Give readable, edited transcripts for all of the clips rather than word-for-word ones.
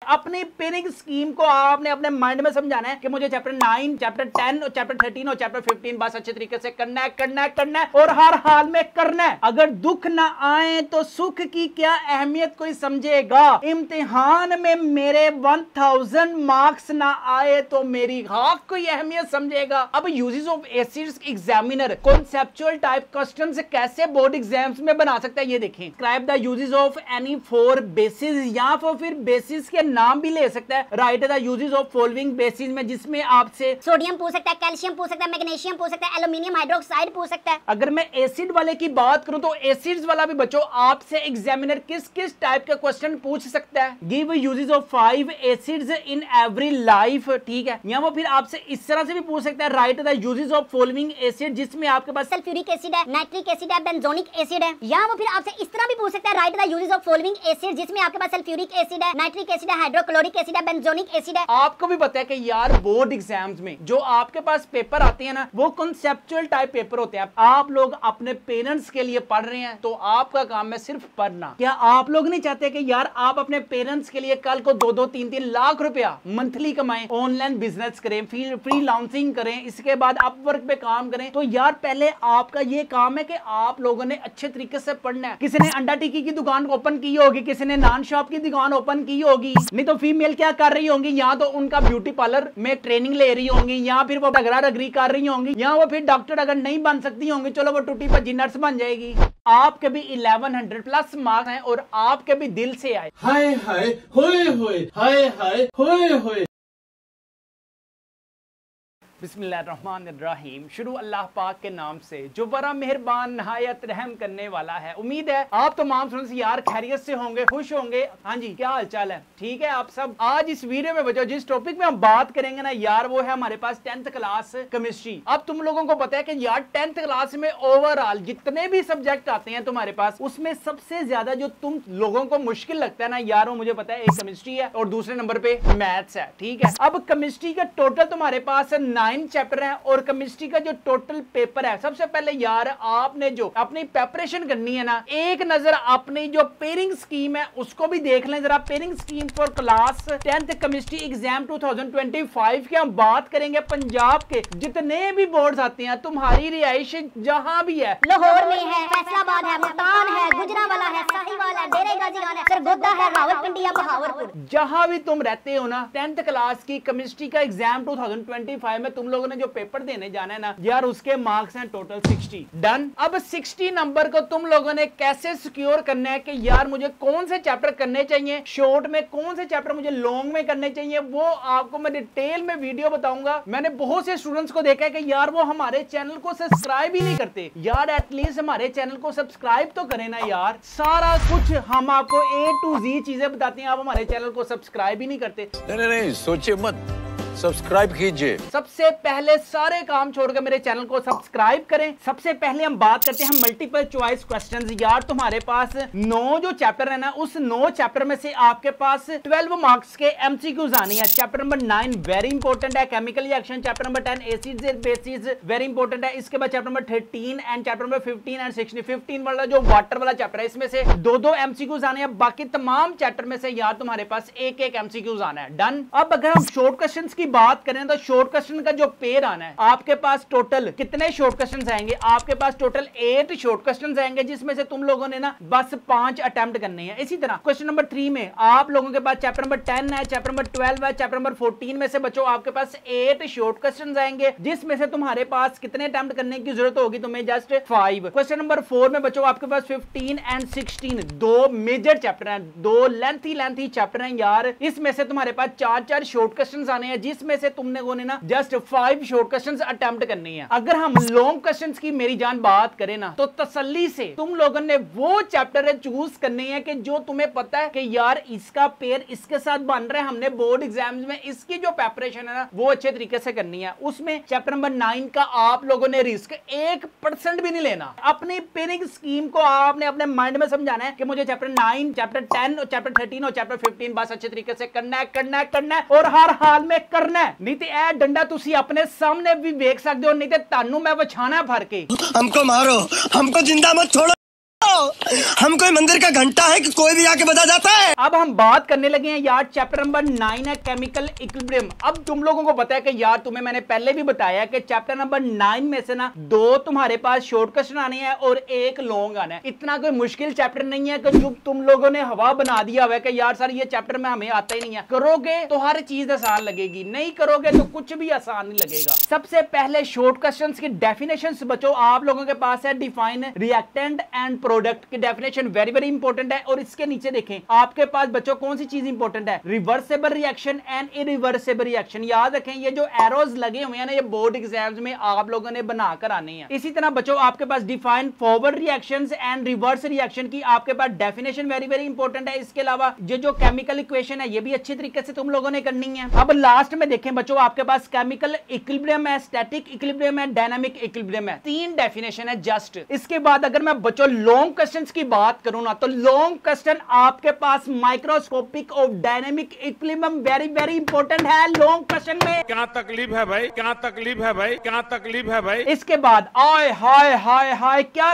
अपनी pairing scheme को आपने अपने माइंड में समझाना है कि मुझे चैप्टर 9, चैप्टर 10 और चैप्टर 13 और चैप्टर 15 बस अच्छे तरीके से करना है और हर हाल में करना है। अगर दुख ना आए तो सुख की क्या अहमियत कोई समझेगा। इम्तिहान में मेरे 1000 मार्क्स ना आए तो मेरी हाफ कोई अहमियत समझेगा। अब uses of acids examiner conceptual type questions कैसे बोर्ड एग्जाम्स में बना सकता है ये देखें। Describe the uses of any 4 basis या फिर बेसिस के नाम भी ले सकता है। Write the uses of following basis में जिसमें आपसे सोडियम पूछ सकता है, कैल्शियम पूछ सकता है, मैग्नीशियम पूछ सकता है, एल्युमिनियम हाइड्रोक्साइड पूछ सकता है। अगर मैं एसिड वाले की बात करूं तो एसिड्स वाला भी बच्चों आपसे एग्जामिनर किस किस टाइप के क्वेश्चन पूछ सकता है। Give uses of 5 acids in every life, ठीक है। या वो फिर आपसे इस तरह से भी पूछ सकता है। Write the uses of following acid जिसमें आपके पास सल्फ्यूरिक एसिड है, नाइट्रिक एसिड है, बेंजोनिक एसिड है। या वो फिर आपसे इस तरह भी पूछ सकता है। Write the uses of following acid जिसमें आपके पास सल्फ्यूरिक एसिड है, नाइट्रिक एसिड है, हाइड्रोक्लोरिक एसिड है, बेंजोनिक एसिड है। आपको भी पता है कि यार बोर्ड एग्जाम्स में जो आपके पास पेपर आते हैं ना वो कॉन्सेप्चुअल टाइप पेपर होते हैं। आप लोग अपने पेरेंट्स के लिए पढ़ रहे हैं तो आपका काम है सिर्फ पढ़ना। क्या आप लोग नहीं चाहते कि यार आप अपने पेरेंट्स के लिए कल को 2-2, 3-3 लाख रुपया मंथली कमाएं, ऑनलाइन बिजनेस करें, फ्रीलांसिंग करें, इसके बाद अपवर्क पे काम करें। तो यार पहले आपका ये काम है कि आप लोगों ने अच्छे तरीके से पढ़ना है। किसी ने अंडा टिक्की की दुकान ओपन की होगी, किसी ने नान शॉप की दुकान ओपन की होगी, नहीं तो फीमेल क्या कर रही होंगी, या तो उनका ब्यूटी पार्लर में ट्रेनिंग ले रही होंगी, या फिर वो रगड़ा रगड़ी कर रही होंगी, या वो फिर डॉक्टर अगर नहीं बन सकती होंगी चलो वो टूटी भज्जी नर्स बन जाएगी। आपके भी 1100 प्लस मार्क्स हैं और आपके भी दिल से आए। हाय हाय होए होए, हाय हाय होए होए। बिस्मिल्लाहिर्रहमानिर्रहीम। शुरू अल्लाह पाक के नाम से जो बड़ा मेहरबान नहायत रहम करने वाला है। उम्मीद है आप तमाम स्टूडेंट्स यार खैरियत से होंगे, खुश होंगे। हाँ जी, क्या हाल चाल है? ठीक है आप सब। आज इस वीडियो में बच्चों जिस टॉपिक में हम बात करेंगे ना यार वो है हमारे पास 10th क्लास केमिस्ट्री। अब तुम लोगों को पता है कि यार 10th क्लास में ओवरऑल जितने भी सब्जेक्ट आते हैं तुम्हारे पास उसमें सबसे ज्यादा जो तुम लोगों को मुश्किल लगता है ना यार वो मुझे पता है एक केमिस्ट्री है और दूसरे नंबर पे मैथ्स है, ठीक है। अब केमिस्ट्री का टोटल तुम्हारे पास 9 चैप्टर है और केमिस्ट्री का जो टोटल पेपर है, सबसे पहले यार आपने जो अपनी प्रिपरेशन करनी है ना एक नजर अपनी जो पेयरिंग स्कीम है उसको भी देख लें जरा। Pairing scheme for class 10th chemistry exam 2025 की हम बात करेंगे। पंजाब के जितने भी बोर्ड्स आते हैं, तुम्हारी रिहाइश जहां भी है, लाहौर में है, फैसलाबाद है, मुल्तान है, गुजरांवाला है, साहिवाल है, डेरे गाजी खान है, सरगोदा है, रावलपिंडी है, बहावलपुर, जहां भी तुम रहते हो ना 10th क्लास की केमिस्ट्री का एग्जाम 2025 में तुम लोगों ने जो पेपर देने जाना है ना यार उसके मार्क्स हैं टोटल 60। डन। अब 60 नंबर को तुम लोगों ने कैसे सिक्योर करना है कि यार मुझे कौन से चैप्टर करने चाहिए शॉर्ट में, कौन से चैप्टर मुझे लॉन्ग में करने चाहिए, वो आपको मैं डिटेल में वीडियो बताऊंगा। मैंने बहुत से स्टूडेंट्स को देखा है कि यार वो हमारे चैनल को सब्सक्राइब ही नहीं करते। यार एटलीस्ट हमारे चैनल को सब्सक्राइब तो करें ना यार। सारा कुछ हम आपको A to Z चीजें बताते हैं, आप हमारे चैनल को सब्सक्राइब ही नहीं करते। नहीं सोचिए मत, सब्सक्राइब कीजिए। सबसे पहले सारे काम छोड़कर मेरे चैनल को सब्सक्राइब करें। सबसे पहले हम बात करते हैं मल्टीपल चॉइस क्वेश्चंस। यार तुम्हारे पास 9 जो चैप्टर है ना उस 9 चैप्टर में से आपके पास 12 मार्क्स के एमसीक्यूज आने हैं। चैप्टर नंबर 9 वेरी इंपॉर्टेंट है, chemical reaction. Chapter number 10 acids and bases very important है। इसके बाद chapter number 13 and chapter number 15 and 16। 15 वाला जो वाटर वाला चैप्टर है इसमें से 2-2 एमसीक्यूज आने हैं। बाकी तमाम चैप्टर में से यार तुम्हारे पास 1-1 एमसीक्यूज आना है। डन। अब अगर हम शॉर्ट क्वेश्चंस की बात करें तो शॉर्ट क्वेश्चन का जो पेयर आना है आपके पास टोटल कितने शॉर्ट क्वेश्चंस आएंगे? आपके पास टोटल 8 शॉर्ट क्वेश्चंस आएंगे जिसमें से तुम लोगों ने ना बस 5 अटेम्प्ट करने हैं। इसी तरह क्वेश्चन नंबर 3 में आप लोगों के पास चैप्टर नंबर 10 है, चैप्टर नंबर 12 है, चैप्टर नंबर 14 में से बच्चों आपके पास 8 शॉर्ट क्वेश्चंस आएंगे जिसमें से तुम्हारे पास कितने अटेम्प्ट करने की जरूरत होगी? तुम्हें जस्ट 5। क्वेश्चन नंबर 4 में बच्चों आपके पास 15 एंड 16 2 मेजर चैप्टर हैं, 2 लेंथी चैप्टर हैं यार। इसमें से तुम्हारे पास 4-4 शॉर्ट क्वेश्चंस आने हैं जिसमें से तुमने ना जस्ट 5 शॉर्ट क्वेश्चंस अटेम्प्ट करनी है। अगर हम लॉन्ग क्वेश्चंस की मेरी जान बात करें ना तो तसल्ली से तुम लोगों ने वो चैप्टर चूज करने हैं कि जो तुम्हें पता है कि यार इसका पेयर इसके साथ बन रहा है, हमने बोर्ड एग्जाम्स में इसकी जो प्रिपरेशन है ना वो अच्छे तरीके से करनी है। उसमें चैप्टर नंबर 9 का आप लोगों ने रिस्क 1% भी नहीं लेना। अपनी पेयरिंग स्कीम को आपने अपने माइंड में समझाना है कि मुझे चैप्टर 9, चैप्टर 10 और चैप्टर 13 और चैप्टर 15 बस अच्छे तरीके से करना है और हर हाल में करना है। नहीं तो ए डंडा तुसी अपने सामने भी देख सकते हो, नहीं तो तानू मैं बछाना भर के। हमको मारो, हमको जिंदा मत छोड़ो। हम कोई मंदिर का घंटा है कि कोई भी आके बजा जाता है। अब हम बात करने लगे हैं यार, चैप्टर नंबर 9 है केमिकल इक्विलिब्रियम। अब तुम लोगों को पता है कि यार, तुम्हें मैंने पहले भी बताया कि चैप्टर नंबर 9 में से ना 2 तुम्हारे पास शॉर्ट क्वेश्चन आने हैं और 1 लॉन्ग आना है। इतना कोई मुश्किल चैप्टर नहीं है कि जो तुम लोगों ने हवा बना दिया हुआ है कि यार सर ये चैप्टर में हमें आता ही नहीं है। करोगे तो हर चीज आसान लगेगी, नहीं करोगे तो कुछ भी आसान नहीं लगेगा। सबसे पहले शॉर्ट क्वेश्चंस की डेफिनेशंस बच्चों आप लोगों के पास है। डिफाइन रिएक्टेंट एंड प्रोडक्ट की डेफिनेशन वेरी वेरी इंपॉर्टेंट है। और इसके नीचे देखें आपके पास बच्चों कौन सी चीज इंपॉर्टेंट है, reversible reaction and irreversible reaction. याद रखें ये जो एरोज लगे हुए हैं ना, ये बोर्ड एग्जाम्स में आप लोगों ने बनाकर आने हैं। इसी तरह बच्चों आपके पास define forward reactions and reverse reaction की आपके पास डेफिनेशन वेरी वेरी इंपॉर्टेंट है। इसके अलावा ये जो केमिकल इक्वेशन है ये भी अच्छी तरीके से तुम लोगों ने करनी है। अब लास्ट में देखें बच्चों आपके पास केमिकल इक्विलिब्रियम है, स्टैटिक इक्विलिब्रियम है, डायनामिक इक्विलिब्रियम है। 3 डेफिनेशन है जस्ट। इसके बाद अगर मैं बच्चों लॉन्ग क्वेश्चंस की बात करूं ना, तो लॉन्ग क्वेश्चन आपके पास microscopic of dynamic equilibrium very very important है लॉन्ग क्वेश्चन में। क्या तकलीफ है भाई, क्या तकलीफ है भाई, क्या तकलीफ है भाई। इसके बाद आय हाय हाय हाय क्या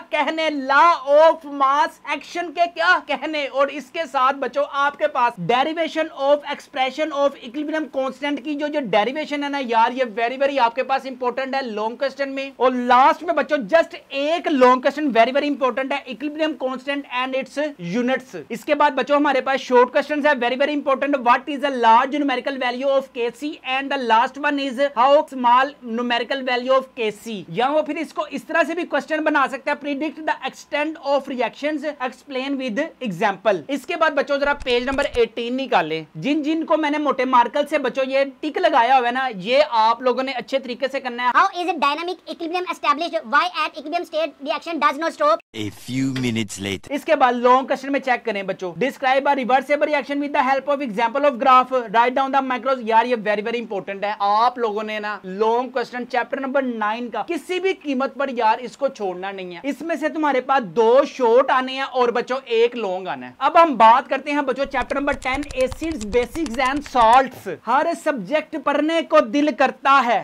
कहने लॉ ऑफ मास एक्शन के क्या कहने। और इसके साथ बच्चों आपके पास derivation of expression of equilibrium constant की जो डेरिवेशन है ना यार, ये वेरी वेरी आपके पास इंपॉर्टेंट है लॉन्ग क्वेश्चन में। और लास्ट में बच्चों जस्ट एक long question very very important है, equilibrium constant and its units. इसके बाद बच्चों हमारे पास शॉर्ट क्वेश्चंस है very very important. What is the large numerical value of Kc and the last one is how small numerical value of Kc। या वो फिर इसको इस तरह से भी क्वेश्चन बना सकता है, predict the extent of reactions explain with example. इसके बाद बच्चों जरा पेज नंबर 18 निकालें। जिन को मैंने मोटे मार्कर से बच्चों ये टिक लगाया हुआ है ना, ये आप लोगों ने अच्छे तरीके से करना है। How is a dynamic equilibrium established? Why at equilibrium state reaction does not stop? A few minutes later. इसके बाद लॉन्ग क्वेश्चन में चेक करें बच्चों, describe a reversible reaction with the help of example of graph, right down the macros. यार ये very very important है। आप लोगों ने ना लॉन्ग क्वेश्चन चैप्टर नंबर 9 का किसी भी कीमत पर यार इसको छोड़ना नहीं है। इसमें से तुम्हारे पास 2 शॉर्ट आने हैं और बच्चों 1 लॉन्ग आना है। अब हम बात करते हैं बच्चों chapter number 10 acids basics and salts. Her subject पढ़ने को दिल करता है,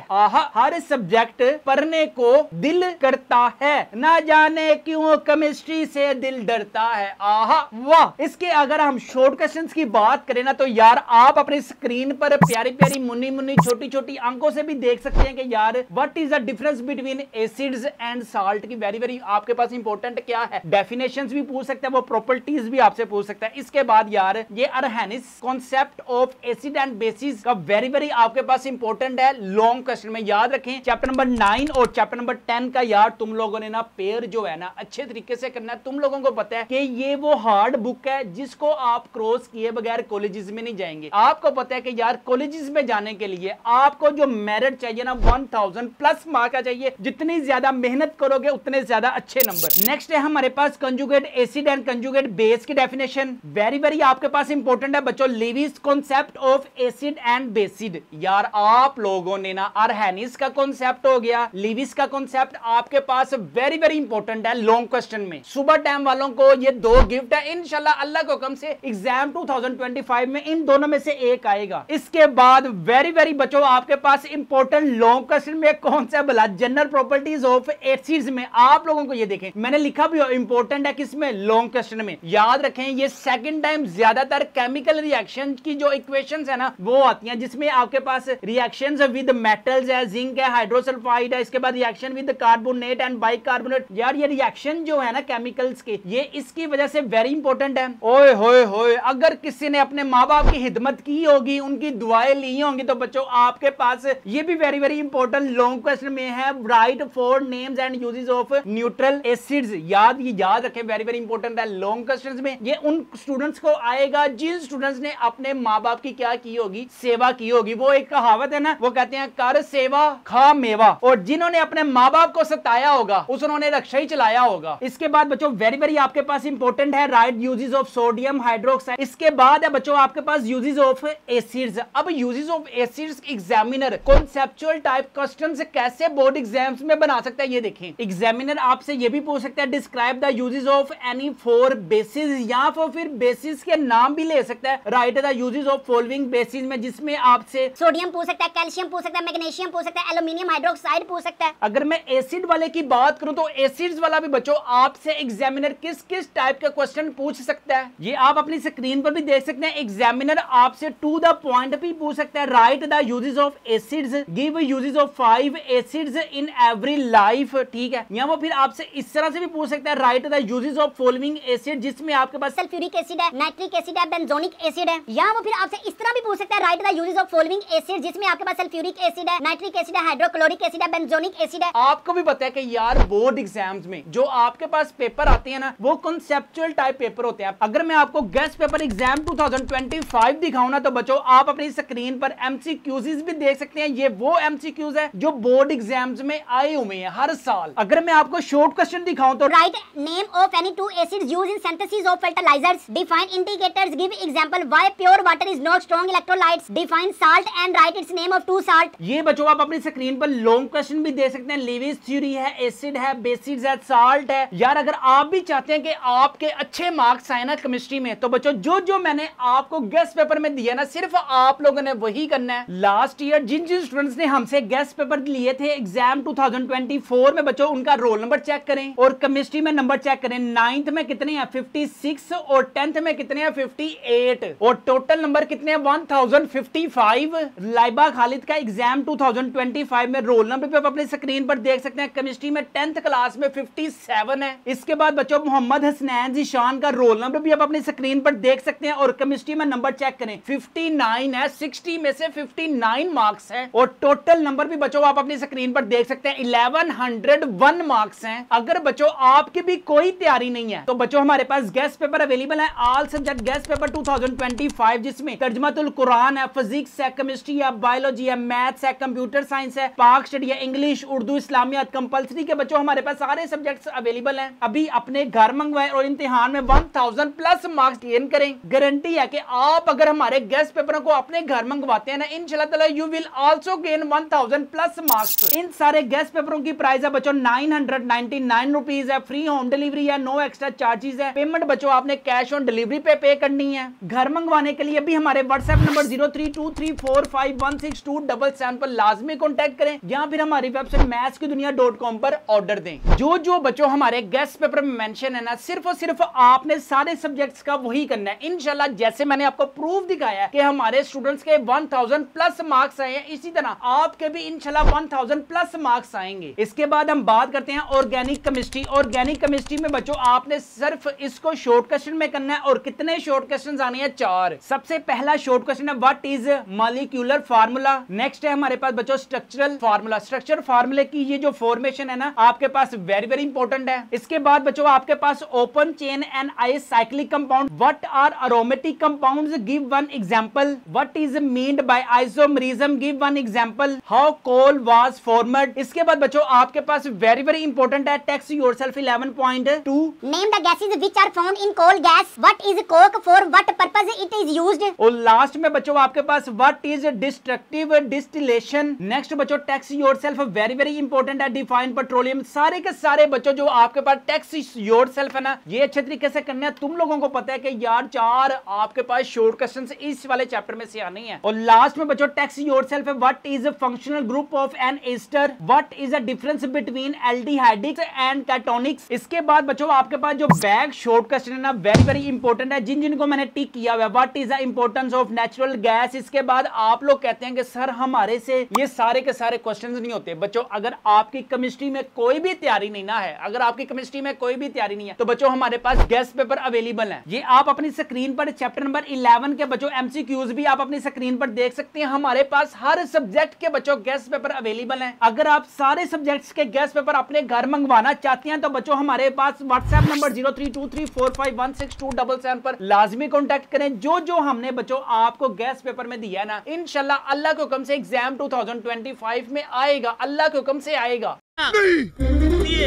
हर सब्जेक्ट पढ़ने को दिल करता है, ना जाने क्यों केमिस्ट्री से दिल डरता है। वाह। इसके अगर हम शॉर्ट क्वेश्चंस की बात करें ना, तो यार आप अपनी स्क्रीन पर प्यारी प्यारी मुन्नी मुन्नी छोटी छोटी आंखों से भी देख सकते हैं कि यार what is the difference between acids and salt की वेरी वेरी आपके पास इंपॉर्टेंट क्या है। डेफिनेशंस भी पूछ सकता है, वो प्रॉपर्टीज भी आपसे पूछ सकता है। इसके बाद यार ये Arrhenius concept of acid and bases का वेरी वेरी आपके पास इंपॉर्टेंट है लॉन्ग क्वेश्चन में। याद रखें चैप्टर नंबर 9 और चैप्टर नंबर 10 का यार तुम लोगों ने ना पेयर जो है ना अच्छे तरीके से करना है। तुम लोगों को पता है कि ये वो हार्ड बुक है जिसको आप क्रॉस किए बगैर कॉलेजेस में नहीं जाएंगे। आपको पता है कि यार कॉलेजेस में जाने के लिए आपको जो मेरिट चाहिए ना 1000 प्लस मार्क चाहिए। जितनी ज्यादा मेहनत करोगे उतने ज्यादा अच्छे नंबर। नेक्स्ट है हमारे पास conjugate acid and conjugate base की डेफिनेशन वेरी वेरी आपके पास इंपॉर्टेंट है बच्चों। Lewis concept of acid and bases. यार आप लोगों ने ना अर्हेनिस का कॉन्सेप्ट हो गया, लेविस का कॉन्सेप्ट आपके पास वेरी वेरी इंपॉर्टेंट है लॉन्ग क्वेश्चन में। सुबह टाइम वालों को ये 2 गिफ्ट है, इंशाल्लाह अल्लाह को हुक्म से एग्जाम 2025 में इन दोनों में से एक आएगा। इसके बाद वेरी वेरी बच्चों आपके पास इंपॉर्टेंट लॉन्ग क्वेश्चन में कौन सा बोला, जनरल प्रॉपर्टीज ऑफ एसिड्स में। आप लोगों को ये देखें मैंने लिखा भी इंपॉर्टेंट है किसमें, लॉन्ग क्वेश्चन में। याद रखें ये सेकंड टाइम ज्यादातर केमिकल रिएक्शन की जो इक्वेशंस है ना वो आती हैं, जिसमें आपके पास रिएक्शंस विद मेटल्स है, जिंक है, हाइड्रोसल्फाइड है, इसके बाद reaction with carbonate and bicarbonate. यार ये रिएक्शन जो है ना केमिकल्स के, ये इसकी वजह से वेरी इंपॉर्टेंट है। ओए होए होए, अगर किसी ने अपने माँ बाप की खिदमत की होगी, उनकी दुआएं ली होंगी, तो बच्चों आपके पास ये भी very very important long question में है। Right 4 names and uses of neutral acids. याद रखें वेरी वेरी इंपॉर्टेंट है लॉन्ग क्वेश्चंस में। ये उन स्टूडेंट्स को आएगा जिन स्टूडेंट्स ने अपने माँ बाप की क्या की होगी, सेवा की होगी। वो एक कहावत है ना, वो कहते हैं कर सेवा खा मेवा। और जिन्होंने अपने माँ बाप को सताया होगा उन्होंने रक्षा ही चलाया होगा। इसके बाद बच्चों वेरी वेरी आपके पास इंपॉर्टेंट है right uses of sodium hydroxide. इसके बाद है बच्चों आपके पास यूजेस ऑफ एसिड्स। अब uses of acids examiner conceptual type questions कैसे बोर्ड एग्जाम्स में बना सकता है ये देखें। एग्जामिनर आपसे ये भी पूछ सकता है describe the uses of any 4 basis, या फिर बेसिस के नाम भी ले सकता है। Write the uses of following basis में, जिसमें आपसे सोडियम पूछ सकता है, कैल्शियम पूछ सकता है, मैग्नीशियम पूछ सकता है, एल्यूमिनियम हाइड्रोक्साइड पूछ सकता है। अगर मैं एसिड वाले की बात करूं तो एसिड्स वाला भी बच्चों आपसे एग्जामिनर किस किस टाइप के क्वेश्चन पूछ सकता है, ये आप अपनी स्क्रीन पर भी देख सकते हैं। एग्जामिनर आपसे टू द पॉइंट भी पूछ सकता है। Write the uses of acids, give uses of 5 acids in every life, ठीक है। या वो फिर आपसे इस तरह से भी पूछ सकता है, write the uses of following acid, जिसमें आपके पास सल्फ्यूरिक एसिड है, नाइट्रिक एसिड है, बेंजोनिक एसिड है। या वो फिर आपसे इस तरह भी पूछ सकता है, write the uses of following acid, जिसमें आपके पास सल्फ्यूरिक एसिड है, नाइट्रिक एसिड है, हाइड्रोक्लोरिक एसिड है, बेंजोनिक एसिड है। आपको भी पता है कि यार बोर्ड एग्जाम्स में जो आपके पास पेपर आते हैं ना, वो कॉन्सेप्चुअल टाइप पेपर होते हैं। अगर मैं आपको गेस्ट पेपर एग्जाम 2025 दिखाऊं ना, तो बच्चों आप अपनी स्क्रीन पर एमसीक्यूज भी देख सकते हैं। ये वो एमसीक्यूज है जो बोर्ड एग्जाम्स में आए हुए हैं हर साल। अगर मैं आपको शॉर्ट क्वेश्चन दिखाऊं तो write name of any two acids used in synthesis of fertilisers, define indicators, give example why pure water is not strong electrolytes, define salt and write its name of two salt. ये बच्चों आप अपनी screen पर long question भी दे सकते हैं। Levi's theory है, acid है, बेसिड्स है, साल्ट है। यार अगर आप भी चाहते हैं कि आपके अच्छे मार्क्स आए ना केमिस्ट्री में, तो बच्चों जो जो मैंने आपको गेस्ट पेपर में दिया ना, सिर्फ आप लोगों ने वही करना है। लास्ट ईयर जिन जिन स्टूडेंट्स ने हमसे गेस्ट पेपर लिए थे एग्जाम 2024 में, बच्चों उनका रोल नंबर चेक करें और केमिस्ट्री में नंबर चेक करें। 9th में कितने हैं 56 और 10th में कितने हैं 58 और टोटल नंबर कितने हैं 1055। लाइबा खालिद का एग्जाम 2025 में रोल नंबर पे आप अपनी स्क्रीन पर देख सकते हैं। केमिस्ट्री में 10th क्लास में 57 है। इसके बाद बच्चों मोहम्मद हसनैन जीशान का रोल नंबर भी आप अपनी स्क्रीन पर देख सकते हैं और केमिस्ट्री में नंबर चेक करें 59 है। 60 में से 59 मार्क्स है और टोटल नंबर भी बच्चों आप अपनी स्क्रीन पर देख सकते हैं 1101 मार्क्स हैं। अगर बच्चों आपकी भी कोई तैयारी नहीं है तो बच्चों हमारे पास गेस्ट पेपर अवेलेबल है, ऑल सब्जेक्ट गेस्ट पेपर 2025, जिसमें तर्जुमातुल कुरान है, फिजिक्स है, केमिस्ट्री है, बायोलॉजी है, मैथ्स है, कंप्यूटर साइंस है, पाक स्टडी है, इंग्लिश, उर्दू, इस्लामियात कंपलसरी के बच्चों हमारे पास सारे सब्जेक्ट्स अवेलेबल हैं। अभी अपने घर मंगवाए और इम्तिहान में 1000 प्लस मार्क्स गेन करें। गारंटी है कि आप अगर हमारे गेस्ट पेपरों को अपने घर मंगवाते हैं ना, इंशाल्लाह ताला you will also gain 1000 plus marks. इन सारे गेस्ट पेपरों की प्राइस है बच्चों 999 रुपीज है। फ्री होम डिलीवरी है, नो एक्स्ट्रा चार्जेस है। पेमेंट बच्चों आपने कैश ऑन डिलीवरी पे करनी है। घर मंगवाने के लिए भी हमारे व्हाट्सएप नंबर 0323451627 पर लाजमी कॉन्टैक्ट करें या फिर हमारी वेबसाइट mathskidunia.com पर ऑर्डर दें। जो जो बच्चों हमारे गेस्ट पेपर में मेंशन है ना, सिर्फ और सिर्फ आपने सारे सब्जेक्ट्स का वही करना है। इंशाल्लाह जैसे मैंने आपको प्रूफ दिखाया कि हमारे स्टूडेंट्स के 1000 प्लस मार्क्स आए हैं, इसी तरह आपके भी इंशाल्लाह 1000 प्लस मार्क्स आएंगे। इसके बाद हम बात करते हैं ऑर्गेनिक केमिस्ट्री। ऑर्गेनिक केमिस्ट्री में बच्चों आपने सिर्फ इसको शॉर्ट क्वेश्चन में करना है और कितने शॉर्ट क्वेश्चंस आने हैं 4। सबसे पहला शॉर्ट क्वेश्चन है what is molecular formula. Next है हमारे पास बच्चों स्ट्रक्चरल फार्मूला। स्ट्रक्चर फार्मूले की ये जो फॉर्मेशन है ना, आपके पास वेरी वेरी इंपॉर्टेंट है। इसके बाद बच्चों आपके पास open chain and isocyclic compound. What are aromatic compounds, give one example. What is meant by isomerism, give one example. How coal was formed. इसके बाद बच्चों आपके पास वेरी वेरी इंपॉर्टेंट है text yourself 11.2। Name the gases which are found in coal gas, what is coke, for what purpose it is used. और last में बच्चों आपके पास what is destructive distillation. Next बच्चों text yourself very very important है, define petroleum. सारे के सारे बच्चों जो आपके पास टेक्स्ट योरसेल्फ है ना, ये अच्छे तरीके से करना है। तुम लोगों को पता है कि यार 4 आपके पास शॉर्ट क्वेश्चंस इस वाले चैप्टर में से आने हैं। और लास्ट में बच्चों टेक्स्ट योरसेल्फ है what is functional group of an ester, what is the difference between aldehydics and ketonics. इसके बाद बच्चों आपके पास जो बैक शॉर्ट क्वेश्चन है ना, वेरी वेरी इंपॉर्टेंट है, जिन जिनको मैंने टिक किया हुआ है। What is the importance of natural gas. इसके बाद आप लोग कहते हैं कि सर हमारे से ये सारे के सारे क्वेश्चंस नहीं होते। बच्चों अगर आपकी केमिस्ट्री में कोई भी तैयारी नहीं ना है, अगर आपकी केमिस्ट्री में कोई भी तैयारी नहीं है, तो बच्चों हमारे पास गेस्ट पेपर अवेलेबल है। ये आप अपनी स्क्रीन पर चैप्टर नंबर 11 के बच्चों एमसीक्यूज भी आप अपनी स्क्रीन पर देख सकते हैं। हमारे पास हर सब्जेक्ट के बच्चों गेस्ट पेपर अवेलेबल है। अगर आप सारे सब्जेक्ट्स के गेस्ट पेपर अपने घर मंगवाना चाहते हैं तो बच्चों हमारे पास व्हाट्सएप नंबर 0323451627 पर लाजमी कॉन्टैक्ट करें। जो जो हमने बच्चों आपको गेस्ट पेपर में दिया है ना, इंशाल्लाह अल्लाह के हुक्म से एग्जाम 2025 में आएगा, अल्लाह के हुक्म से आएगा।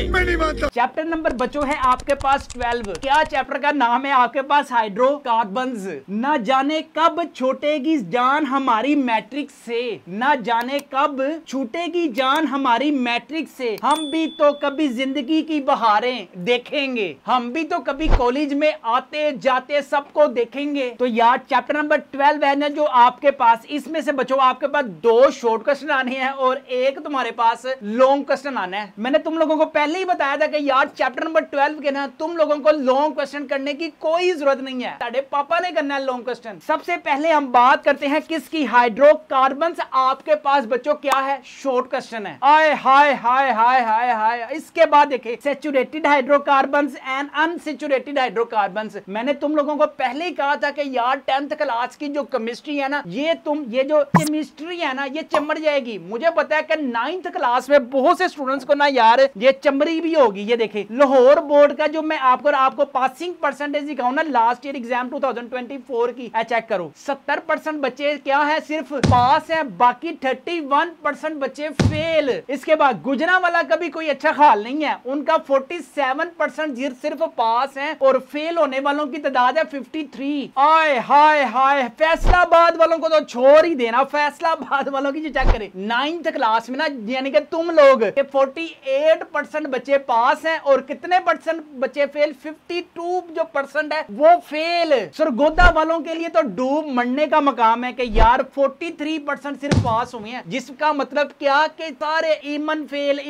मैं नहीं मानता। चैप्टर नंबर बच्चों है आपके पास 12। क्या चैप्टर का नाम है आपके पास? हाइड्रोकार्बन्स। न जाने कब छूटेगी जान हमारी मैट्रिक्स से, न जाने कब छूटेगी जान हमारी मैट्रिक्स से। हम भी तो कभी जिंदगी की बहारें देखेंगे, हम भी तो कभी कॉलेज में आते जाते सबको देखेंगे। तो यार चैप्टर नंबर 12 है ना जो आपके पास, इसमें से बच्चों आपके पास 2 शॉर्ट क्वेश्चन आने हैं और एक तुम्हारे पास लॉन्ग क्वेश्चन बनाना है। मैंने तुम लोगों को पहले ही बताया था कि यार चैप्टर नंबर 12 के ना तुम लोगों को लॉन्ग क्वेश्चन करने की कोई जरूरत नहीं है, साढ़े पापा ने करना है लॉन्ग क्वेश्चन। सबसे पहले हम बात करते हैं किसकी, हाइड्रोकार्बन्स। आपके पास बच्चों क्या है, शॉर्ट क्वेश्चन है। आय हाय हाय हाय हाय हाय। इसके बाद देखिए saturated hydrocarbons and unsaturated hydrocarbons. मैंने तुम लोगों को पहले ही कहा था कि यार 10th क्लास की जो केमिस्ट्री है ना, ये जो केमिस्ट्री है ना, ये चमड़ जाएगी। मुझे पता है कि 9th क्लास में बहुत से स्टूडेंट्स को ना यार ये चमड़ी भी होगी। ये देखिए लाहौर बोर्ड का जो मैं आपको पासिंग परसेंटेज दिखाऊं ना, लास्ट ईयर एग्जाम 2024 की, चेक करो 70% बच्चे क्या है, सिर्फ पास है, बाकी 31% बच्चे फेल। इसके बाद गुजरांवाला का भी कोई अच्छा हाल नहीं है, उनका 47% सिर्फ पास है और फेल होने वालों की तादाद है 53। आय हाय हाय। फैसलाबाद वालों को तो छोड़ ही देना, फैसलाबाद वालों की जो चेक करें 9th क्लास में ना, यानी कि तुम लोग 48% बच्चे पास हैं और कितने परसेंट बच्चे फेल, 52 जो परसेंट है वो फेल। सरगोदा वालों के लिए तो डूब मरने का मकाम है कि यार 43% सिर्फ पास हुए हैं, जिसका मतलब क्या कि सारे Iman fail,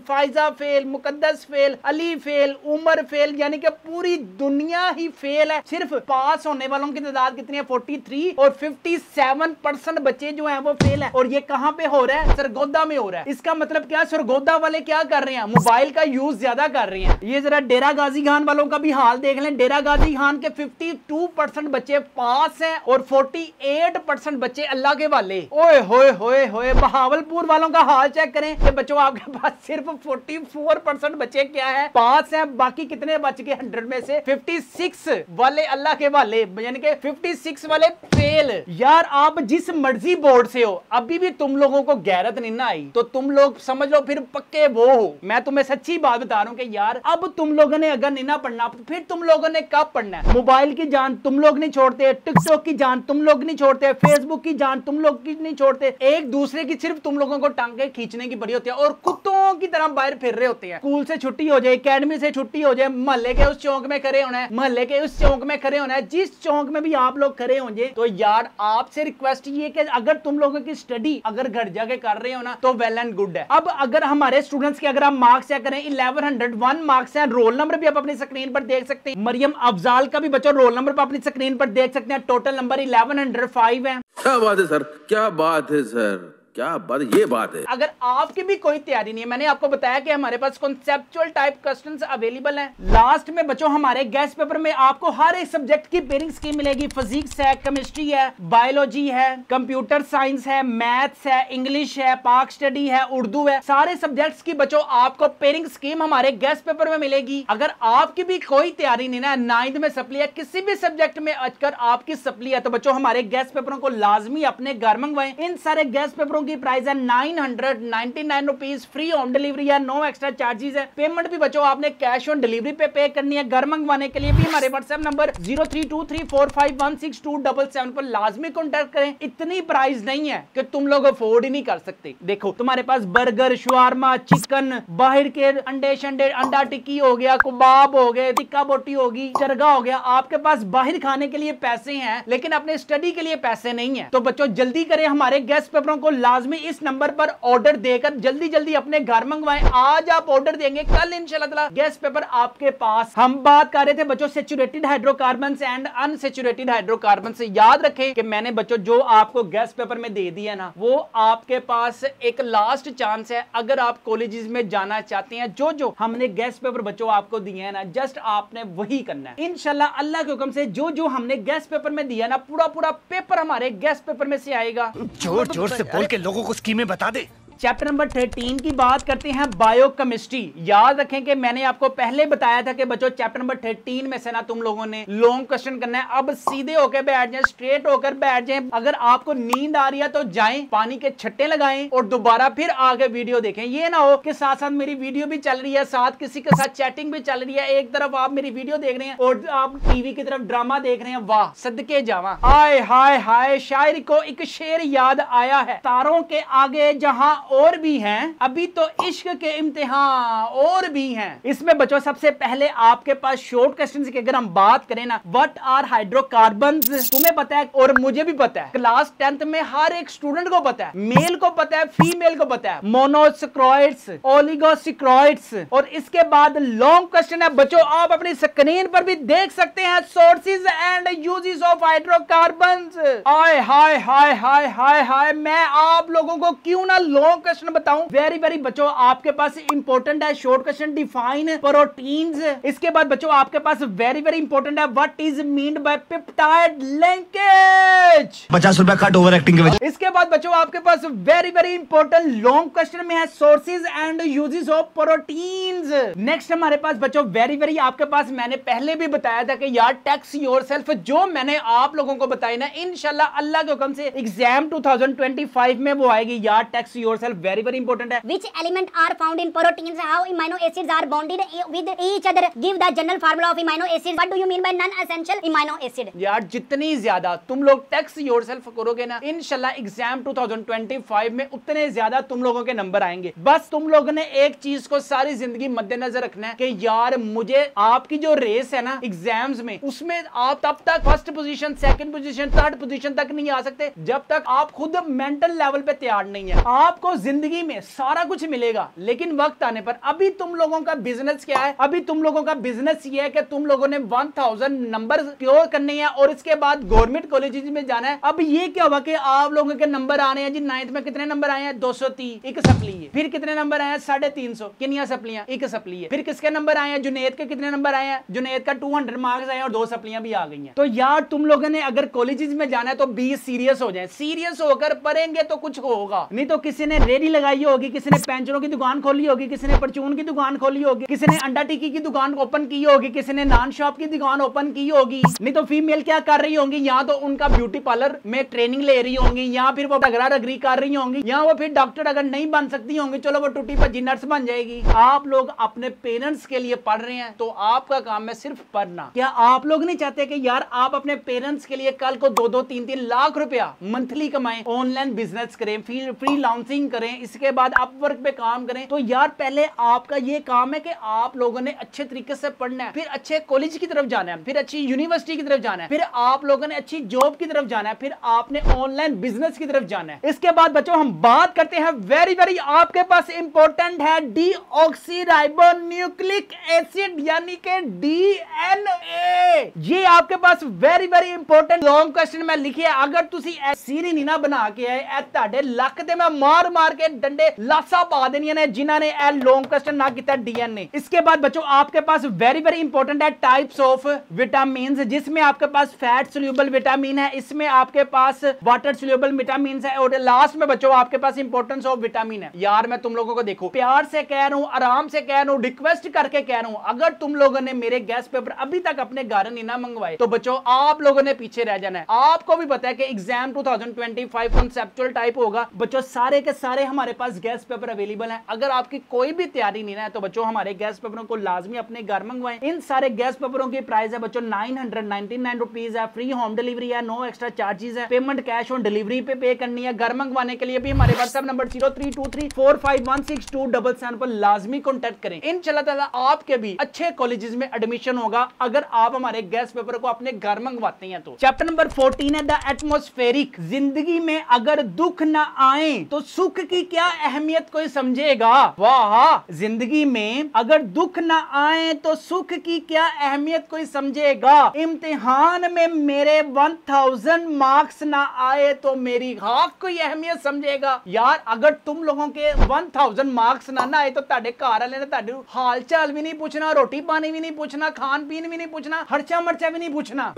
Faiza fail, Muqaddas fail, Ali fail, Umar fail, यानी कि पूरी दुनिया ही फेल है। सिर्फ पास होने वालों की तादाद कितनी है, 43, और 57% बच्चे जो हैं वो फेल है। और ये कहां पे हो रहा है, सरगोदा में हो रहा है। इसका मतलब क्या, सरगोदा वाले क्या कर रहे हैं, मोबाइल का यूज ज्यादा कर रहे हैं। ये जरा डेरा गाजी खान वालों का भी हाल देख लें। डेरा गाजी खान के 52% बच्चे पास हैं और 48% बच्चे अल्लाह के वाले। ओए होए होए होए। बहावलपुर वालों का हाल चेक करें कि बच्चों आपके पास सिर्फ 44% बच्चे क्या है, पास हैं, बाकी कितने बच गए 100 में से, 56 वाले अल्लाह के वाले, यानी कि 56 वाले फेल। यार आप जिस मर्जी बोर्ड से हो, अभी भी तुम लोगों को गैरत नहीं ना आई तो तुम लोग समझ लो फिर पक्के वो हो। मैं तुम्हें सच्ची बात बता रहा हूं कि यार अब तुम लोगों ने अगर नहीं ना पढ़ना, फिर तुम लोगों ने कब पढ़ना है। मोबाइल की जान तुम लोग नहीं छोड़ते, टिकटॉक की जान तुम लोग नहीं छोड़ते, फेसबुक की जान तुम लोग की नहीं छोड़ते, एक दूसरे की सिर्फ तुम लोगों को टांगे खींचने की बड़ी होती है और कुत्तों की तरह बाहर फिर रहे होते हैं। स्कूल से छुट्टी हो जाए, एकेडमी से छुट्टी हो जाए, मोहल्ले के उस चौक में खड़े होना है, मोहल्ले के उस चौक में खड़े होना है, जिस चौक में भी आप लोग खड़े होंगे। तो यार आपसे रिक्वेस्ट ये कि अगर तुम लोगों की स्टडी अगर घर जाके कर रहे हो ना तो वेल एंड गुड है। अब अगर हमारे स्टूडेंट्स के अगर आप मार्क्स चेक करें, 1101 मार्क्स हैं, रोल नंबर भी आप अपनी स्क्रीन पर देख सकते हैं। मरियम अफजाल का भी बच्चों रोल नंबर पर अपनी स्क्रीन पर देख सकते हैं। टोटल नंबर 1105 है। क्या बात है सर, क्या बात है सर, क्या बात, ये बात है। अगर आपकी भी कोई तैयारी नहीं है, मैंने आपको बताया कि हमारे पास कॉन्सेप्चुअल टाइप क्वेश्चंस अवेलेबल हैं। लास्ट में बच्चों हमारे गेस्ट पेपर में आपको हर एक सब्जेक्ट की पेयरिंग स्कीम मिलेगी। फिजिक्स है, केमिस्ट्री है, बायोलॉजी है, कंप्यूटर साइंस है, मैथ्स है, इंग्लिश है, पाक स्टडी है, उर्दू है, सारे सब्जेक्ट्स की बच्चों आपको पेयरिंग स्कीम हमारे गेस्ट पेपर में मिलेगी। अगर आपकी भी कोई तैयारी नहीं ना, 9th में सप्ली है, किसी भी सब्जेक्ट में अगर आपकी सप्ली है, तो बच्चों हमारे गेस्ट पेपरों को लाजमी अपने घर मंगवाएं। इन सारे गेस्ट पेपरों की प्राइस है 999 रुपीज, फ्री होम डिलीवरी है, नो एक्स्ट्रा चार्जेस है। पेमेंट भी बच्चों आपने कैश ऑन डिलीवरी पे करनी है। घर मंगवाने के लिए भी हमारे व्हाट्सएप नंबर 0323451677 पर लाजमी कॉन्टैक्ट करें। इतनी प्राइस नहीं है कि तुम लोग अफोर्ड ही नहीं कर सकते। देखो तुम्हारे पास बर्गर, शवारमा, चिकन, बाहर के अंडे शंडे, अंडा टिक्की हो गया, कबाब हो गए, टिक्का बोटी होगी, चरगा हो गया। आपके पास बाहर खाने के लिए पैसे हैं लेकिन अपने स्टडी के लिए पैसे नहीं है। तो बच्चों जल्दी करें, हमारे गेस्ट पेपरों को लाजमी इस नंबर पर ऑर्डर देकर जल्दी जल्दी अपने घर मंगवाएं। आज आप ऑर्डर देंगे, कल इंशाल्लाह गेस्ट पेपर आपके पास। हम बात कर रहे थे बच्चों saturated hydrocarbons and unsaturated hydrocarbon से। याद रखें कि मैंने बच्चों जो आपको गेस्ट पेपर में दे दिया ना, वो आपके पास एक लास्ट चांस है। अगर आप कॉलेजेस में जाना चाहते हैं, जो जो हमने गेस्ट पेपर बच्चों आपको दिए हैं ना, जस्ट आपने वही करना है इंशाल्लाह अल्लाह के हुक्म से। जो जो हमने गेस्ट पेपर में दिया ना, पूरा पूरा पेपर हमारे गेस्ट पेपर में से आएगा। जोर जोर से बोल के लोगों को स्कीमें बता दे। चैप्टर नंबर 13 की बात करते हैं, बायोकेमिस्ट्री। याद रखें कि मैंने आपको पहले बताया था कि बच्चों चैप्टर नंबर 13 में से ना तुम लोगों ने लॉन्ग क्वेश्चन करना है। अब सीधे होकर बैठ जाएं, स्ट्रेट होकर बैठ जाएं। अगर आपको नींद आ रही है तो जाएं, पानी के छट्टे लगाएं और दोबारा फिर आगे वीडियो देखें। ये ना हो कि साथ साथ मेरी वीडियो भी चल रही है, साथ किसी के साथ चैटिंग भी चल रही है, एक तरफ आप मेरी वीडियो देख रहे हैं और आप टीवी की तरफ ड्रामा देख रहे हैं। वाह सदके जावा। हाय हाय हाय, शायर को एक शेर याद आया है, तारों के आगे जहां और भी हैं, अभी तो इश्क के इम्तिहान और भी हैं। इसमें बच्चों सबसे पहले आपके पास शॉर्ट क्वेश्चन की अगर हम बात करें ना, व्हाट आर हाइड्रोकार्बन्स, तुम्हें पता है और मुझे भी पता है, क्लास 10th में हर एक स्टूडेंट को पता है, मेल को पता है, फीमेल को पता है, मोनोसेक्राइड्स, ओलिगोसेक्राइड्स। और इसके बाद लॉन्ग क्वेश्चन है बच्चों, आप अपनी स्क्रीन पर भी देख सकते हैं, sources and uses of hydrocarbons. Hi hi hi hi hi hi, मैं आप लोगों को क्यों ना लॉन्ग क्वेश्चन बताऊं। वेरी वेरी बच्चों आपके पास इंपॉर्टेंट है शॉर्ट क्वेश्चन, डिफाइन प्रोटीन्स। इसके बाद बच्चों आपके पास वेरी वेरी इंपॉर्टेंट है what is meant by peptide linkage, 50 रुपया कट ओवर एक्टिंग के वजह। इसके बाद बच्चों आपके पास very very important long question में है sources and uses of proteins. Next हमारे पास बच्चों वेरी वेरी आपके पास, मैंने पहले भी बताया था कि यार टैक्स योरसेल्फ जो मैंने आप लोगों को बताई ना, इंशाल्लाह अल्लाह के हुक्म से एग्जाम 2025 में वो आएगी यार, tax yourself very very important है। Which element are found in proteins? How amino acids are bonded with each other? Give the general formula of amino acids. What do you mean by non-essential amino acid? यार जितनी ज्यादा तुम लोग tax yourself करोगे ना, इंशाल्लाह exam 2025 में उतने ज्यादा तुम लोगों के नंबर आएंगे। बस तुम लोगों ने एक चीज को सारी जिंदगी मद्देनजर रखना है कि यार मुझे आपकी जो रेस है ना एग्जाम्स में, उसमें आप तब तक first position, second position, third position तक नहीं आ सकते जब तक आप खुद मेंटल लेवल पे तैयार नहीं है। आपको जिंदगी में सारा कुछ मिलेगा, लेकिन वक्त आने पर, अभी तुम लोगों का बिजनेस क्या है, अभी तुम लोगों का बिजनेस ये है कि तुम लोगों ने 1000 नंबर क्योर करने हैं और इसके बाद गवर्नमेंट कॉलेजेस में जाना है। अब ये क्या हुआ कि आप लोगों के नंबर आ रहे हैं जी, 9th में कितने नंबर आए हैं, 230, एक सप्ली है। फिर कितने नंबर आए हैं, 350, कितनी सप्लियां, एक सप्ली है। फिर किसके नंबर आए हैं, जुनैद के कितने नंबर आए हैं, जुनैद का 200 मार्क्स आए और 2 सप्लियां भी आ गई हैं। तो यार तुम लोगों ने अगर कॉलेजेस में जाना है तो 20 सीरियस हो जाए, सीरियस होकर पढ़ेंगे तो कुछ होगा, नहीं तो किसी ने रेडी लगाई होगी, किसी ने पेंचरों की दुकान खोली होगी, किसी ने परचून की दुकान खोली होगी, किसी ने अंडा टिक्की की दुकान ओपन की होगी, किसी ने नान शॉप की दुकान ओपन की होगी, नहीं तो फीमेल क्या कर रही होंगी, या तो उनका ब्यूटी पार्लर में ट्रेनिंग ले रही होंगी, या फिर वो रगड़ा रगड़ी कर रही होंगी, या वो फिर डॉक्टर अगर नहीं बन सकती होंगी, चलो वो टूटी भज्जी नर्स बन जाएगी। आप लोग अपने पेरेंट्स के लिए पढ़ रहे हैं तो आपका काम है सिर्फ पढ़ना। क्या आप लोग नहीं चाहते कि यार आप अपने पेरेंट्स के लिए कल को 2-2, 3-3 लाख रुपया मंथली कमाएं, ऑनलाइन बिजनेस करें, फ्रीलांसिंग करें, इसके बाद अपवर्क पे काम करें? तो यार पहले आपका ये काम है कि आप लोगों ने अच्छे तरीके से पढ़ना है, फिर अच्छे कॉलेज की तरफ जाना है, फिर अच्छी यूनिवर्सिटी की तरफ जाना है, फिर आप लोगों ने अच्छी जॉब की तरफ जाना है, फिर आपने ऑनलाइन बिजनेस की तरफ जाना है। इसके बाद बच्चों हम बात करते हैं वेरी वेरी आपके पास इंपॉर्टेंट है डीऑक्सीराइबोन्यूक्लिक एसिड यानी कि डीएनए। ये आपके पास very very important long question में लिखिए, अगर तुसी सीरी नहीं ना बना के आए ਤੁਹਾਡੇ ਲੱਕ ਤੇ मैं मार मार के डंडे लासा पा देनी ने जिन्होंने लॉन्ग क्वेश्चन ना किया डीएनए। इसके बाद बच्चों आपके पास वेरी वेरी इंपॉर्टेंट है टाइप्स ऑफ विटामिन, जिसमें आपके पास फैट सोल्यूबल विटामिन है, इसमें आपके पास वाटर सोल्यूबल विटामिन है, और लास्ट में बच्चों आपके पास इंपॉर्टेंस ऑफ विटामिन है। यार मैं तुम लोगों को देखो प्यार से कह रहा हूं, आराम से कह रहा हूं, रिक्वेस्ट करके कह रहा हूं, अगर तुम लोगों ने मेरे गैस पेपर अभी तक अपने घर नहीं ना मंगवाए तो बच्चों आप लोगों ने पीछे रह जाना है। आपको भी पता है कि एग्जाम 2025 कॉन्सेप्चुअल टाइप होगा बच्चों, सारे के सारे हमारे पास गैस पेपर अवेलेबल हैं। अगर आपकी कोई भी तैयारी नहीं है तो बच्चों हमारे गैस पेपरों को लाजमी अपने घर मंगवाएं। इन सारे गैस पेपरों की प्राइस है बच्चों 999 रुपीज है, फ्री होम डिलीवरी है, नो एक्स्ट्रा चार्जेस है, पेमेंट कैश ऑन डिलीवरी पे करनी है। घर मंगवाने के लिए भी हमारे व्हाट्सएप नंबर 0323451627 पर लाजमी कॉन्टैक्ट करें। इंशाल्लाह ताला आपके भी अच्छे कॉलेजेस में एडमिशन होगा अगर आप हमारे गैस पेपर को अपने घर मंगवाते हैं तो। चैप्टर नंबर 14 है द एटमॉस्फेरिक। जिंदगी में अगर दुख ना आए तो सुख की क्या अहमियत कोई समझेगा। वाह, जिंदगी में अगर दुख ना आए तो सुख की क्या अहमियत कोई समझेगा। इम्तिहान में मेरे 1000 मार्क्स ना आए तो मेरी खाक कोई अहमियत समझेगा। यार अगर तुम लोगों के 1000 मार्क्स ना आए तो ताड़े घर वाले ने ताड़े हाल चाल भी नहीं पूछना, रोटी पानी भी नहीं पूछना, खान पीन भी नहीं पूछना, खर्चा मर्चा भी नहीं पूछना।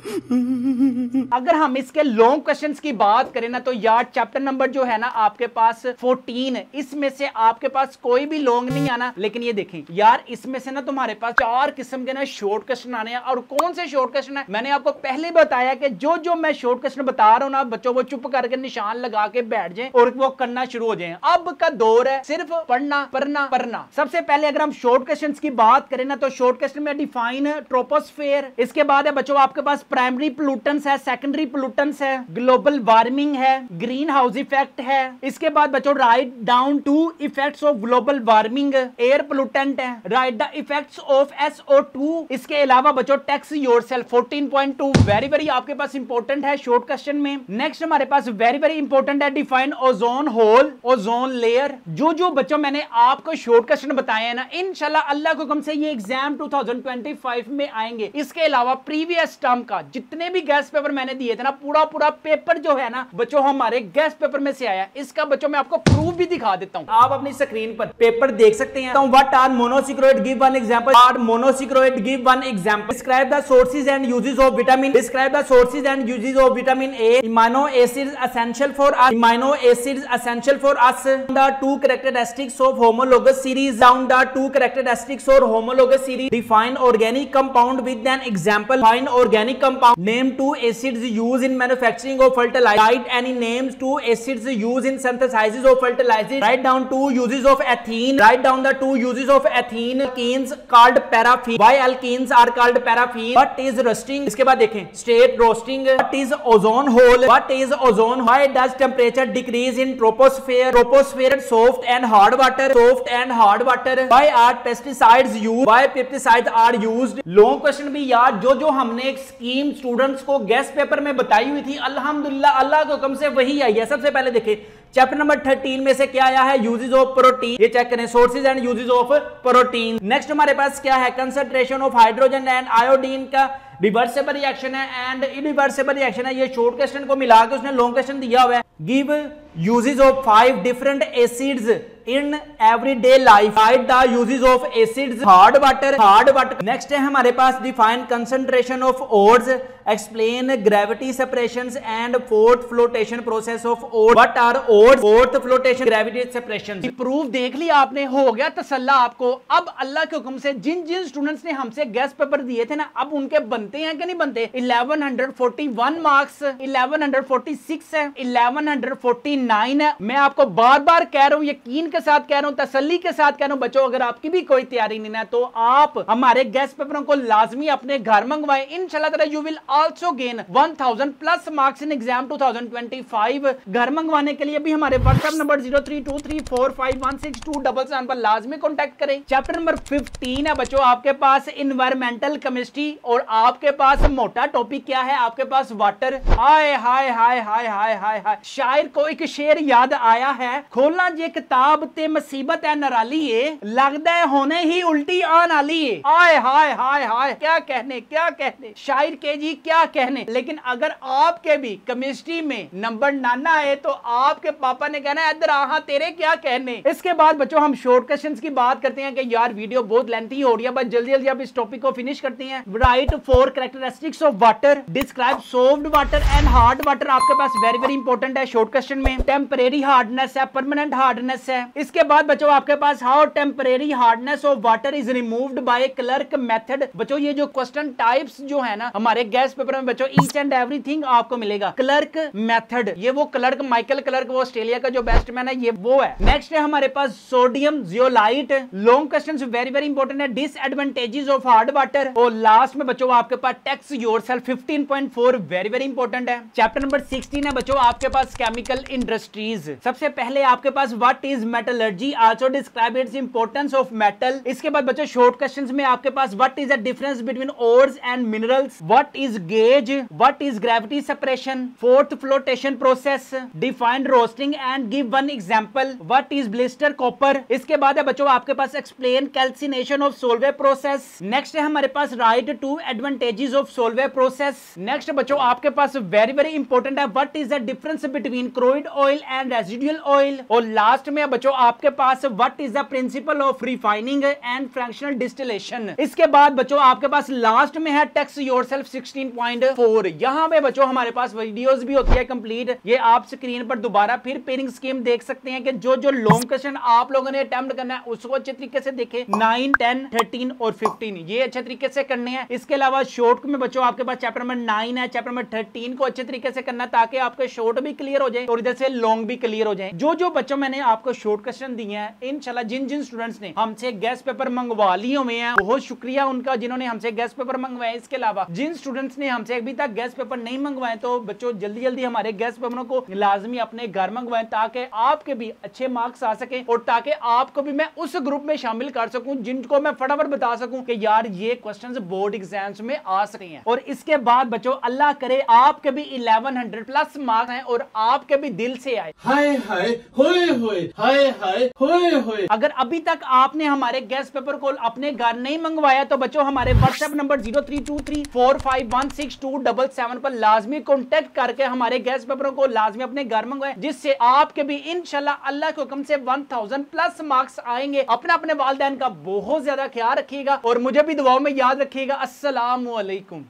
अगर हम इसके लॉन्ग क्वेश्चंस की बात करें ना तो यार चैप्टर नंबर जो है ना आपके पास 14, इसमें से आपके पास कोई भी लॉन्ग नहीं आना। लेकिन ये देखें यार इसमें से ना तुम्हारे पास 4 किस्म के ना शॉर्ट क्वेश्चन आने हैं। और कौन से शॉर्ट क्वेश्चन है मैंने आपको पहले बताया कि जो मैं शॉर्ट क्वेश्चन बता रहा हूं ना बच्चों, वो चुप करके निशान लगा के बैठ जाएं और वो करना शुरू हो जाएं। अब का दौर है सिर्फ पढ़ना पढ़ना पढ़ना। सबसे पहले अगर हम शॉर्ट क्वेश्चंस की बात करें ना, तो शॉर्ट क्वेश्चन में डिफाइन ट्रोपोस्फेयर, इसके बाद है बच्चों आपके पास प्राइमरी पोल्यूटेंट्स है, सेकेंडरी पोल्यूटेंट्स है, ग्लोबल वार्मिंग है, ग्रीन हाउस इफेक्ट है। इसके बाद बच्चों write down two effects of global warming, air pollutant है, write the effects of SO2। इसके अलावा बच्चों टैक्स योरसेल्फ 14.2 वेरी वेरी आपके पास इंपॉर्टेंट है शॉर्ट क्वेश्चन में। नेक्स्ट हमारे पास वेरी वेरी इंपॉर्टेंट है define ozone hole, ozone layer. जो बच्चों मैंने आपको शॉर्ट क्वेश्चन बताए हैं ना, इंशाल्लाह अल्लाह को कम से ये एग्जाम 2025 में आएंगे। इसके अलावा प्रीवियस टर्म का जितने भी गेस्ट पेपर मैंने दिए थे ना, पूरा पेपर जो है ना बच्चों हमारे गेस्ट पेपर में से आया। इसका बच्चों मैं आपको प्रूफ भी दिखा देता हूं, आप अपनी स्क्रीन पर पेपर देख सकते हैं। What are monosaccharide, give one example. Are monosaccharide, give one example. Describe the sources and uses of vitamin, describe the sources and uses of vitamin A. Amino acids essential for us, amino acids essential for us. The two characteristics of homologous series, down the two characteristics और homologous series. Define organic compound with an example, find organic compound. Name two acids used in manufacturing of fertiliser, right any names two acids used in synthesis of fertiliser. Write down two uses of ethene, write down the two uses of ethene. Alkenes called paraffin, why alkenes are called paraffin. What is roasting, इसके बाद देखें state roasting. What is ozone hole, what is ozone, why does temperature decrease in troposphere, troposphere soft and hard water, soft and hard water. Why are pesticides used, why pesticides are used. Long question भी यार जो हमने एक scheme students को guest paper में बताई हुई थी, अल्हम्दुलिल्लाह अल्लाह के हुक्म से वही आई है। सबसे पहले देखें चैप्टर नंबर 13 में से क्या आया है, यूजेस ऑफ प्रोटीन। ये चेक करें, sources and uses of protein. Next हमारे पास क्या है, concentration of hydrogen and iodine का रिवर्सेबल रिएक्शन है एंड इरिवर्सेबल रिएक्शन है। ये शॉर्ट क्वेश्चन को मिला के उसने लॉन्ग क्वेश्चन दिया हुआ है। Give uses of 5 different acids in everyday life, write the uses of acids. Hard water, hard water. Next है हमारे पास define concentration of ores, explain gravity separations and froth flotation process of ore. What are ores, froth flotation, gravity separation. Proof देख लिया आपने, हो गया तसल्ला आपको। अब अल्लाह के हुक्म से जिन जिन स्टूडेंट्स ने हमसे गेस्ट पेपर दिए थे ना, अब उनके बनते हैं कि नहीं बनते। 1141 मार्क्स, 1146 है, 1149 है। मैं आपको बार बार कह रहा हूं, यकीन के साथ कह रहा हूं, तसल्ली के साथ कह रहा हूं बच्चों, अगर आपकी भी कोई तैयारी नहीं है तो आप हमारे गेस्ट पेपरों को लाजमी अपने घर मंगवाएं। इंशाल्लाह ताला you will also gain 1000 plus marks in exam 2025। घर मंगवाने के लिए भी हमारे व्हाट्सएप नंबर 0323451627 पर लाजमी कॉन्टैक्ट करें। चैप्टर नंबर 15 है बच्चों आपके पास इन्वायरमेंटल केमिस्ट्री, और आपके पास मोटा टॉपिक क्या है, आपके पास वाटर। हाय hi hi hi hi hi हाय, शायर को एक शेर याद आया है, खोलना जे किताब ते मुसीबत है नराली है, लगता है होने ही उल्टी आन आली है। हाय हाय हाय हाय, क्या कहने क्या कहने, शायर के जी क्या कहने। लेकिन अगर आपके भी केमिस्ट्री में नंबर नाना है तो आपके पापा ने कहना है इधर आहा तेरे क्या कहने। इसके बाद बच्चों हम शॉर्ट क्वेश्चंस की बात करते हैं कि यार वीडियो बहुत लेंथी हो रही है, बस जल्दी जल्दी अब इस टॉपिक को फिनिश करते हैं। Write 4 characteristics of water, describe soft water and hard water. आपके पास वेरी वेरी इंपॉर्टेंट है शॉर्ट क्वेश्चन में। टेम्परेरी हार्डनेस है, परमानेंट हार्डनेस है। इसके बाद बच्चों आपके पास how temporary hardness of water is removed by Clark method. बच्चों ये जो क्वेश्चन टाइप्स जो है ना हमारे गेस्ट पेपर में बच्चों ईच एंड एवरीथिंग आपको मिलेगा। क्लर्क मेथड, ये वो क्लर्क माइकल क्लर्क, वो ऑस्ट्रेलिया का जो बैट्समैन है, ये वो है। नेक्स्ट है हमारे पास sodium zeolite. Long question very very important है, डिसएडवांटेजेस ऑफ हार्ड वाटर। और लास्ट में बच्चों आपके पास text yourself 15.4 very very important है। चैप्टर नंबर 16 है बच्चों आपके पास केमिकल इंडस्ट्रीज। सबसे पहले आपके पास what is metallurgy, also describe its importance of metal. इसके बाद बच्चों शॉर्ट क्वेश्चंस में आपके पास what is the difference between ores and minerals, what is गेज, what is gravity separation, froth flotation process, define roasting and give one example, what is blister copper. इसके बाद है बच्चों आपके पास explain calcination of Solvay process. Next है हमारे पास write two advantages of Solvay process. Next बच्चों आपके पास वेरी वेरी इंपॉर्टेंट है, what is the difference between crude oil and residual oil. और लास्ट में बच्चों बच्चों आपके पास what is the principle of refining and fractional distillation. इसके बाद बच्चों आपके पास लास्ट में है टेक्स्ट योरसेल्फ 16.4। यहाँ पे बच्चों हमारे पास वीडियोस भी होती है कंप्लीट, ये आप स्क्रीन पर दोबारा फिर पेयरिंग स्कीम देख सकते हैं कि जो जो लॉन्ग क्वेश्चन आप लोगों ने अटेम्प्ट करना है उसको अच्छे तरीके से देखें। 9, 10, 13 और 15 ये अच्छे तरीके से करने हैं। इसके अलावा शॉर्ट में बच्चों आपके पास चैप्टर नंबर 9 है, चैप्टर नंबर 13 को अच्छे तरीके से करना ताकि आपके शॉर्ट भी क्लियर हो जाए और इधर से लॉन्ग भी क्लियर हो जाए। जो जो बच्चों मैंने आपको शॉर्ट क्वेश्चन दिए हैं इंशाल्लाह जिन जिन स्टूडेंट्स ने हमसे गेस्ट पेपर मंगवा लिए हुए हैं बहुत शुक्रिया उनका जिन्होंने हमसे गेस्ट पेपर मंगवाए। इसके अलावा जिन स्टूडेंट्स ने हमसे अभी तक गेस्ट पेपर नहीं मंगवाए तो बच्चों जल्दी जल्दी हमारे गेस्ट पेपरों को लाजमी अपने घर मंगवाएं ताकि आपके भी अच्छे मार्क्स आ सके और ताकि आपको भी मैं उस ग्रुप में शामिल कर सकूं जिनको मैं फटाफट बता सकूं कि यार ये क्वेश्चंस बोर्ड एग्जाम्स में आ सकते हैं। और इसके बाद बच्चों अल्लाह करे आपके भी 1100 प्लस मार्क्स हैं और आपके भी दिल से आए। हाय हाय होए होए, हाय हाय होए होए। अगर अभी तक आपने हमारे गेस्ट पेपर को अपने घर नहीं मंगवाया तो बच्चों हमारे व्हाट्सएप नंबर 0323451677 पर लाजमी कॉन्टेक्ट करके हमारे गेस्ट पेपरों को लाजमी अपने घर मंगवाएं जिससे आपके भी इंशाल्लाह अल्लाह के हुक्म से 1000 प्लस मार्क्स आएंगे। अपना अपने वालिदैन का बहुत ज्यादा ख्याल रखिएगा और मुझे भी दुआओं में याद रखिएगा। अस्सलामु अलैकुम।